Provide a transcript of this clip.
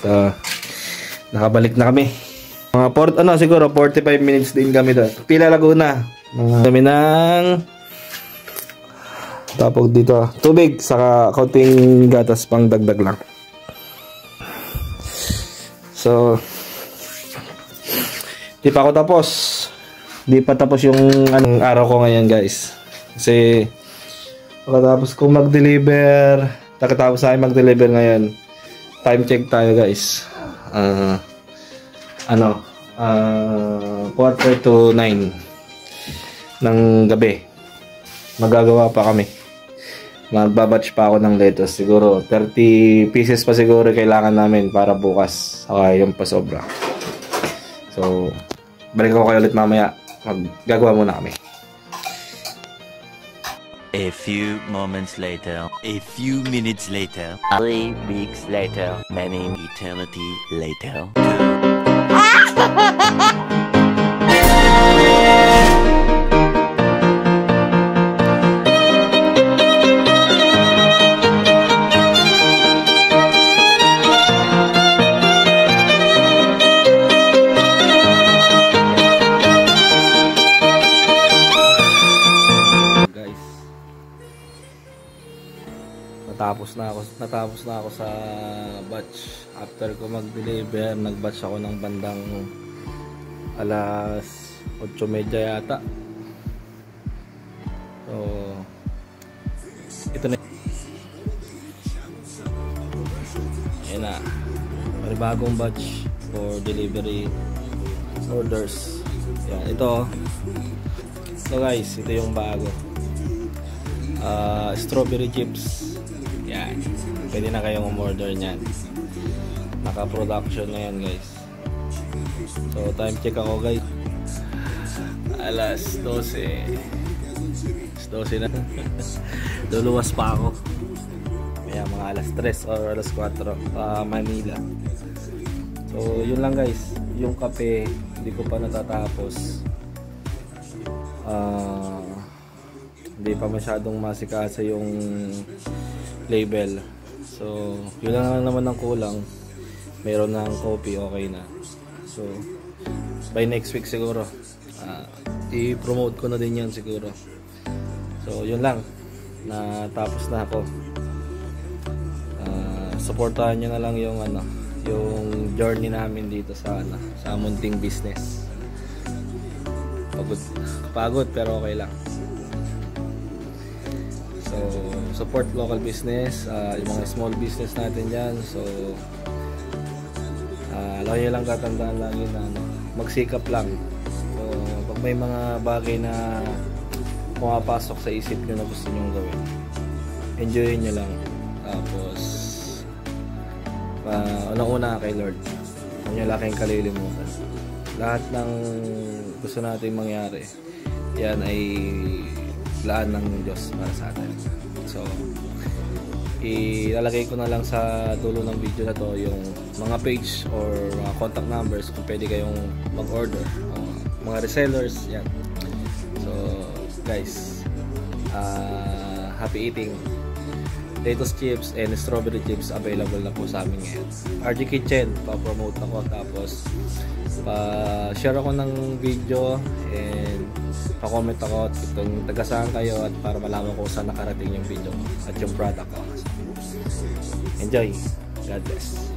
So, nakabalik na kami. Mga siguro 45 minutes din kami doon. Pila Laguna. Kami ng tapos dito, tubig saka kaunting gatas pang dagdag lang. So, di pa ako tapos. Di pa tapos yung araw ko ngayon, guys. Kasi pagkatapos ko mag-deliver, takatapos sa akin mag-deliver ngayon. Time check tayo, guys. 8:45 ng gabi. Magagawa pa kami. Magbabatch pa ako ng lettuce. Siguro 30 pieces pa siguro kailangan namin para bukas. Saka yung pasobra. So, balik ko kayo ulit mamaya. Maggagawa muna kami. A few moments later, a few minutes later, 3 weeks later, many eternity later. Natapos na ako sa batch. After ko mag-deliver, nag-batch ako ng bandang alas 8:30 yata. So, ito na. Ayan na. May bagong batch for delivery orders. Yan, ito. So guys, ito yung bago. Strawberry chips. Yan. Pwede na kayong umorder niyan. Naka-production na yan, guys. So, time check ako, guys. Alas 12. Alas 12 na. Luluwas pa ako. Kaya mga alas 3 or alas 4 Manila. So, yun lang, guys. Yung kape, hindi ko pa natatapos. Hindi pa masyadong masikasa yung label. So, yun lang naman ang kulang. Meron na ang coffee, okay na. So, by next week siguro, i-promote ko na din yan siguro. So, yun lang. Natapos na ako. Supportahan nyo na lang yung yung journey namin dito sa munting business. Pagod pero okay lang. So, support local business, yung mga small business natin dyan. So, lagi lang tatandaan lagi na magsikap lang. So, pag may mga bagay na pumapasok sa isip nyo na gusto nyo gawin, enjoyin nyo lang. Tapos, unang-una kay Lord. Huwag nyo laking kalilimutan. Lahat ng gusto natin mangyari, yan ay laan ng Diyos para sa atin. So, ilalagay ko na lang sa dulo ng video na to yung mga page or mga contact numbers kung pwede kayong mag-order. Mga resellers, yan. So, guys, happy eating. Lettuce chips and strawberry chips available na po sa amin ngayon. RG Kitchen, pa-promote ako. Tapos, pa-share ako ng video and pa-comment ako kung taga-saan kayo at para malaman ko saan nakarating yung video at yung product ko. Enjoy! God bless!